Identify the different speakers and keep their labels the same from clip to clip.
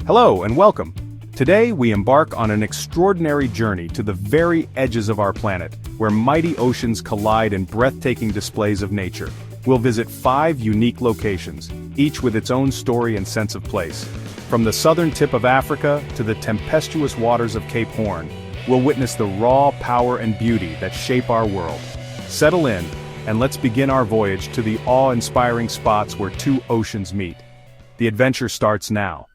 Speaker 1: Hello and welcome. Today we embark on an extraordinary journey to the very edges of our planet, where mighty oceans collide in breathtaking displays of nature. We'll visit 5 unique locations, each with its own story and sense of place. From the southern tip of Africa to the tempestuous waters of Cape Horn, we'll witness the raw power and beauty that shape our world. Settle in, and let's begin our voyage to the awe-inspiring spots where 2 oceans meet. The adventure starts now.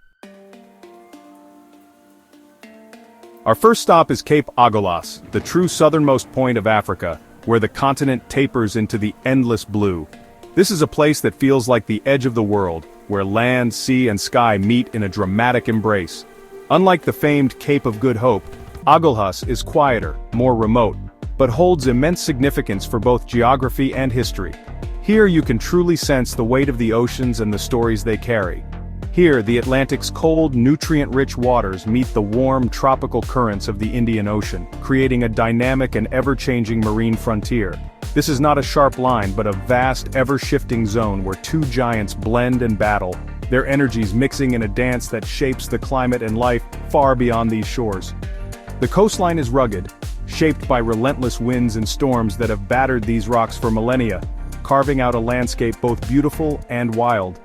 Speaker 1: Our first stop is Cape Agulhas, the true southernmost point of Africa, where the continent tapers into the endless blue. This is a place that feels like the edge of the world, where land, sea, and sky meet in a dramatic embrace. Unlike the famed Cape of Good Hope, Agulhas is quieter, more remote, but holds immense significance for both geography and history. Here you can truly sense the weight of the oceans and the stories they carry. Here, the Atlantic's cold, nutrient-rich waters meet the warm, tropical currents of the Indian Ocean, creating a dynamic and ever-changing marine frontier. This is not a sharp line but a vast, ever-shifting zone where 2 giants blend and battle, their energies mixing in a dance that shapes the climate and life far beyond these shores. The coastline is rugged, shaped by relentless winds and storms that have battered these rocks for millennia, carving out a landscape both beautiful and wild.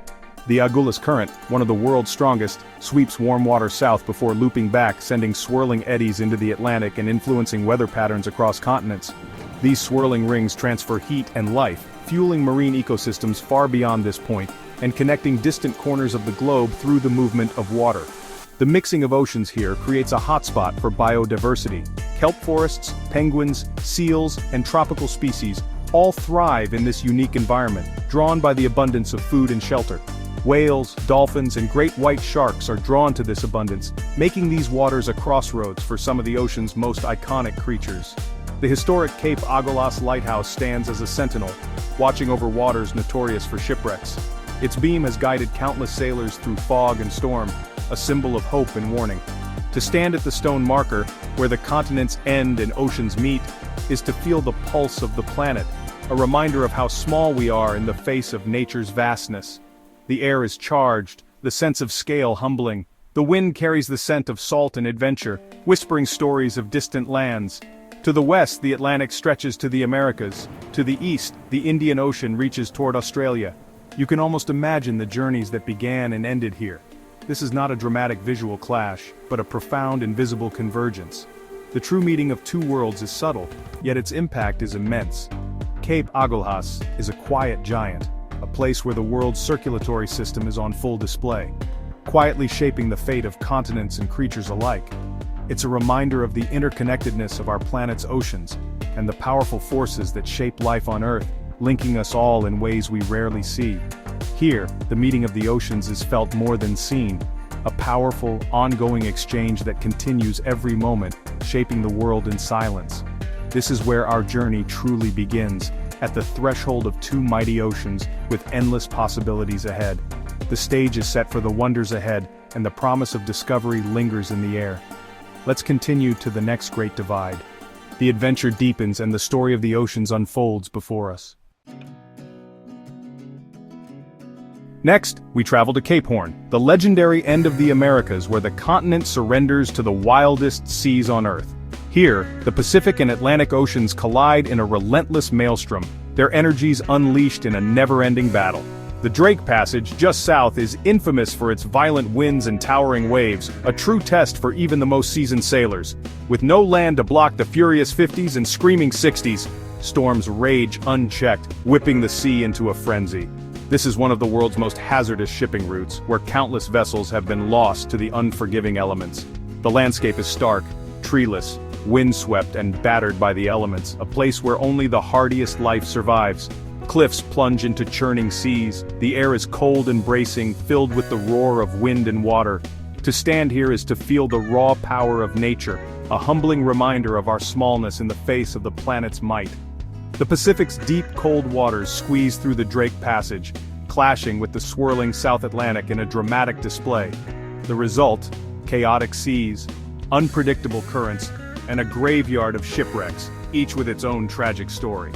Speaker 1: The Agulhas Current, one of the world's strongest, sweeps warm water south before looping back, sending swirling eddies into the Atlantic and influencing weather patterns across continents. These swirling rings transfer heat and life, fueling marine ecosystems far beyond this point, and connecting distant corners of the globe through the movement of water. The mixing of oceans here creates a hotspot for biodiversity. Kelp forests, penguins, seals, and tropical species all thrive in this unique environment, drawn by the abundance of food and shelter. Whales, dolphins, and great white sharks are drawn to this abundance, making these waters a crossroads for some of the ocean's most iconic creatures. The historic Cape Agulhas lighthouse stands as a sentinel, watching over waters notorious for shipwrecks. Its beam has guided countless sailors through fog and storm, a symbol of hope and warning. To stand at the stone marker, where the continents end and oceans meet, is to feel the pulse of the planet, a reminder of how small we are in the face of nature's vastness. The air is charged, the sense of scale humbling. The wind carries the scent of salt and adventure, whispering stories of distant lands. To the west, the Atlantic stretches to the Americas. To the east, the Indian Ocean reaches toward Australia. You can almost imagine the journeys that began and ended here. This is not a dramatic visual clash, but a profound invisible convergence. The true meeting of 2 worlds is subtle, yet its impact is immense. Cape Agulhas is a quiet giant, a place where the world's circulatory system is on full display, quietly shaping the fate of continents and creatures alike. It's a reminder of the interconnectedness of our planet's oceans, and the powerful forces that shape life on Earth, linking us all in ways we rarely see. Here, the meeting of the oceans is felt more than seen, a powerful, ongoing exchange that continues every moment, shaping the world in silence. This is where our journey truly begins, at the threshold of 2 mighty oceans, with endless possibilities ahead. The stage is set for the wonders ahead, and the promise of discovery lingers in the air. Let's continue to the next great divide. The adventure deepens and the story of the oceans unfolds before us. Next, we travel to Cape Horn, the legendary end of the Americas where the continent surrenders to the wildest seas on Earth. Here, the Pacific and Atlantic Oceans collide in a relentless maelstrom, their energies unleashed in a never-ending battle. The Drake Passage, just south, is infamous for its violent winds and towering waves, a true test for even the most seasoned sailors. With no land to block the furious 50s and screaming 60s, storms rage unchecked, whipping the sea into a frenzy. This is one of the world's most hazardous shipping routes, where countless vessels have been lost to the unforgiving elements. The landscape is stark, treeless, windswept and battered by the elements, a place where only the hardiest life survives. Cliffs plunge into churning seas, the air is cold and bracing, filled with the roar of wind and water. To stand here is to feel the raw power of nature, a humbling reminder of our smallness in the face of the planet's might. The Pacific's deep, cold waters squeeze through the Drake Passage, clashing with the swirling South Atlantic in a dramatic display. The result: chaotic seas, unpredictable currents, and a graveyard of shipwrecks, each with its own tragic story.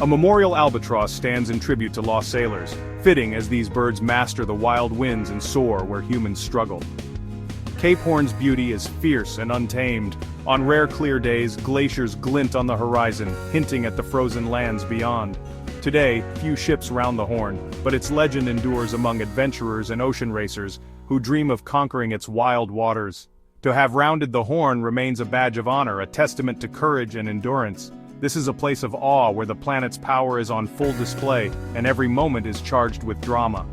Speaker 1: A memorial albatross stands in tribute to lost sailors, fitting as these birds master the wild winds and soar where humans struggle. Cape Horn's beauty is fierce and untamed. On rare clear days, glaciers glint on the horizon, hinting at the frozen lands beyond. Today, few ships round the Horn, but its legend endures among adventurers and ocean racers who dream of conquering its wild waters. To have rounded the Horn remains a badge of honor, a testament to courage and endurance. This is a place of awe where the planet's power is on full display, and every moment is charged with drama.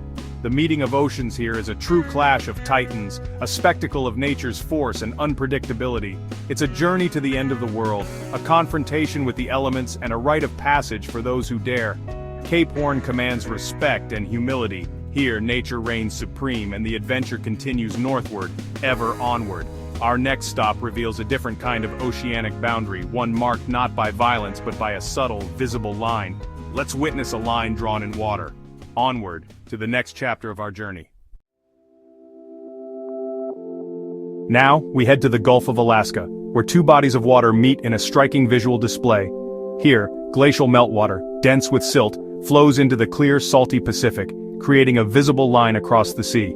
Speaker 1: The meeting of oceans here is a true clash of titans, a spectacle of nature's force and unpredictability. It's a journey to the end of the world, a confrontation with the elements and a rite of passage for those who dare. Cape Horn commands respect and humility. Here, nature reigns supreme and the adventure continues northward, ever onward. Our next stop reveals a different kind of oceanic boundary, one marked not by violence but by a subtle, visible line. Let's witness a line drawn in water. Onward, to the next chapter of our journey. Now, we head to the Gulf of Alaska, where two bodies of water meet in a striking visual display. Here, glacial meltwater, dense with silt, flows into the clear, salty Pacific, creating a visible line across the sea.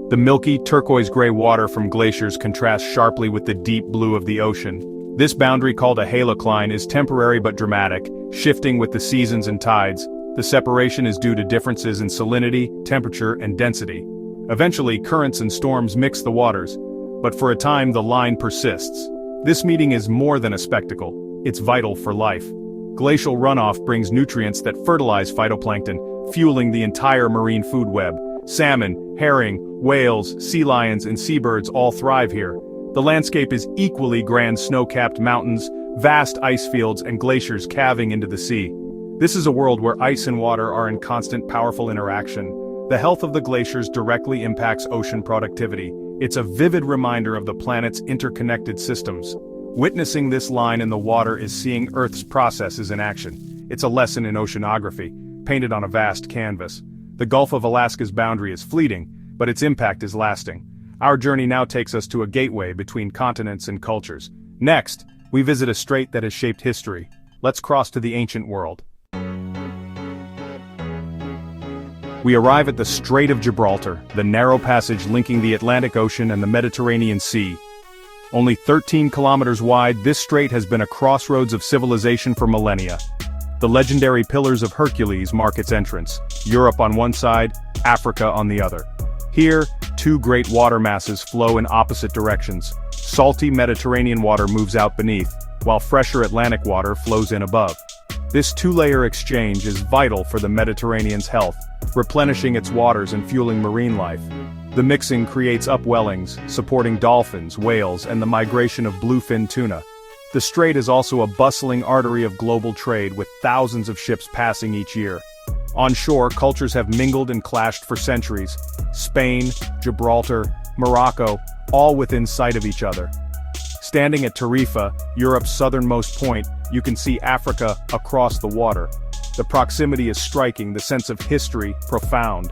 Speaker 1: The milky, turquoise-gray water from glaciers contrasts sharply with the deep blue of the ocean. This boundary, called a halocline, is temporary but dramatic, shifting with the seasons and tides. The separation is due to differences in salinity, temperature, and density. Eventually, currents and storms mix the waters, but for a time the line persists. This meeting is more than a spectacle, it's vital for life. Glacial runoff brings nutrients that fertilize phytoplankton, fueling the entire marine food web. Salmon, herring, whales, sea lions, and seabirds all thrive here. The landscape is equally grand: snow-capped mountains, vast ice fields, and glaciers calving into the sea. This is a world where ice and water are in constant, powerful interaction. The health of the glaciers directly impacts ocean productivity. It's a vivid reminder of the planet's interconnected systems. Witnessing this line in the water is seeing Earth's processes in action. It's a lesson in oceanography, painted on a vast canvas. The Gulf of Alaska's boundary is fleeting, but its impact is lasting. Our journey now takes us to a gateway between continents and cultures. Next, we visit a strait that has shaped history. Let's cross to the ancient world. We arrive at the Strait of Gibraltar, the narrow passage linking the Atlantic Ocean and the Mediterranean Sea. Only 13 kilometers wide, this strait has been a crossroads of civilization for millennia. The legendary Pillars of Hercules mark its entrance, Europe on one side, Africa on the other. Here, two great water masses flow in opposite directions. Salty Mediterranean water moves out beneath, while fresher Atlantic water flows in above. This two-layer exchange is vital for the Mediterranean's health, replenishing its waters and fueling marine life. The mixing creates upwellings, supporting dolphins, whales, and the migration of bluefin tuna. The strait is also a bustling artery of global trade, with thousands of ships passing each year. On shore, cultures have mingled and clashed for centuries. Spain, Gibraltar, Morocco, all within sight of each other. Standing at Tarifa, Europe's southernmost point, you can see Africa across the water. The proximity is striking, the sense of history profound.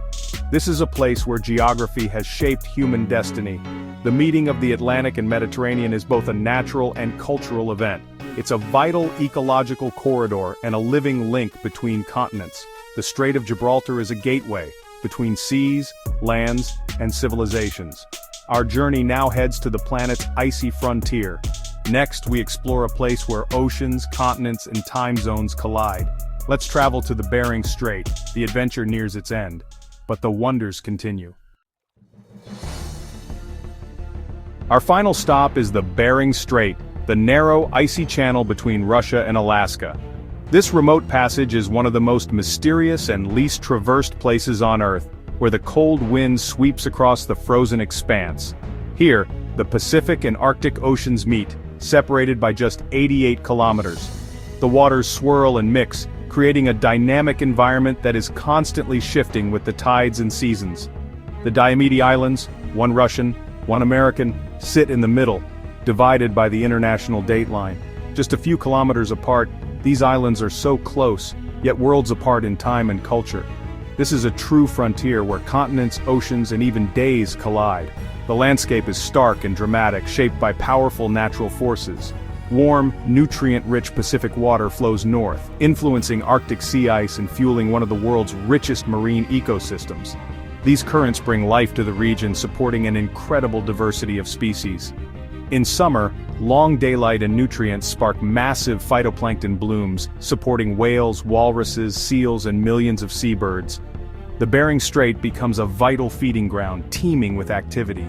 Speaker 1: This is a place where geography has shaped human destiny. The meeting of the Atlantic and Mediterranean is both a natural and cultural event. It's a vital ecological corridor and a living link between continents. The Strait of Gibraltar is a gateway between seas, lands, and civilizations. Our journey now heads to the planet's icy frontier. Next, we explore a place where oceans, continents, and time zones collide. Let's travel to the Bering Strait. The adventure nears its end, but the wonders continue. Our final stop is the Bering Strait, the narrow, icy channel between Russia and Alaska. This remote passage is one of the most mysterious and least traversed places on Earth, where the cold wind sweeps across the frozen expanse. Here, the Pacific and Arctic Oceans meet, separated by just 88 kilometers. The waters swirl and mix, creating a dynamic environment that is constantly shifting with the tides and seasons. The Diomede Islands, one Russian, one American, sit in the middle, divided by the international date line. Just a few kilometers apart, these islands are so close, yet worlds apart in time and culture. This is a true frontier where continents, oceans, and even days collide. The landscape is stark and dramatic, shaped by powerful natural forces. Warm, nutrient-rich Pacific water flows north, influencing Arctic sea ice and fueling one of the world's richest marine ecosystems. These currents bring life to the region, supporting an incredible diversity of species. In summer, long daylight and nutrients spark massive phytoplankton blooms, supporting whales, walruses, seals, and millions of seabirds. The Bering Strait becomes a vital feeding ground, teeming with activity.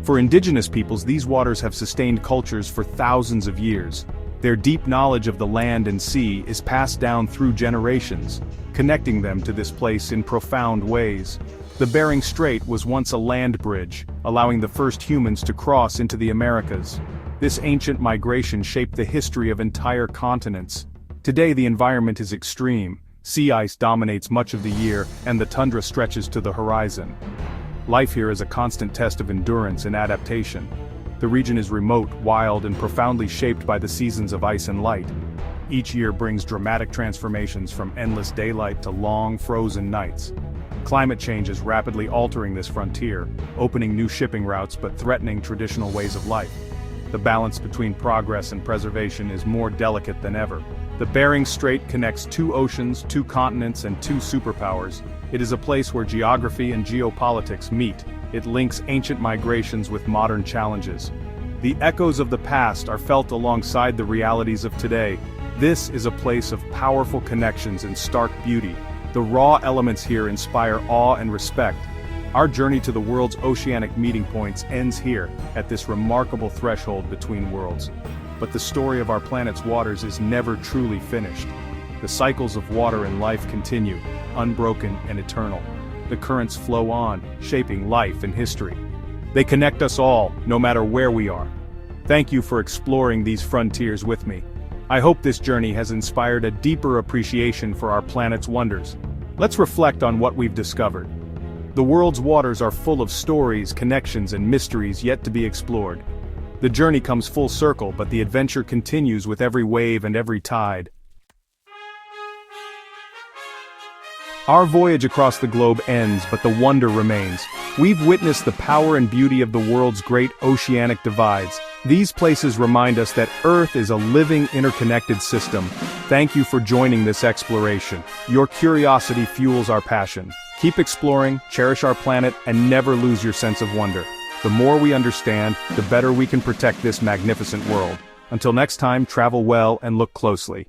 Speaker 1: For indigenous peoples, these waters have sustained cultures for thousands of years. Their deep knowledge of the land and sea is passed down through generations, connecting them to this place in profound ways. The Bering Strait was once a land bridge, allowing the first humans to cross into the Americas. This ancient migration shaped the history of entire continents. Today the environment is extreme. Sea ice dominates much of the year, and the tundra stretches to the horizon. Life here is a constant test of endurance and adaptation. The region is remote, wild, and profoundly shaped by the seasons of ice and light. Each year brings dramatic transformations, from endless daylight to long, frozen nights. Climate change is rapidly altering this frontier, opening new shipping routes but threatening traditional ways of life. The balance between progress and preservation is more delicate than ever. The Bering Strait connects two oceans, two continents, and two superpowers. It is a place where geography and geopolitics meet. It links ancient migrations with modern challenges. The echoes of the past are felt alongside the realities of today. This is a place of powerful connections and stark beauty. The raw elements here inspire awe and respect. Our journey to the world's oceanic meeting points ends here, at this remarkable threshold between worlds. But the story of our planet's waters is never truly finished. The cycles of water and life continue, unbroken and eternal. The currents flow on, shaping life and history. They connect us all, no matter where we are. Thank you for exploring these frontiers with me. I hope this journey has inspired a deeper appreciation for our planet's wonders. Let's reflect on what we've discovered. The world's waters are full of stories, connections, and mysteries yet to be explored. The journey comes full circle, but the adventure continues with every wave and every tide. Our voyage across the globe ends, but the wonder remains. We've witnessed the power and beauty of the world's great oceanic divides. These places remind us that Earth is a living, interconnected system. Thank you for joining this exploration. Your curiosity fuels our passion. Keep exploring, cherish our planet, and never lose your sense of wonder. The more we understand, the better we can protect this magnificent world. Until next time, travel well and look closely.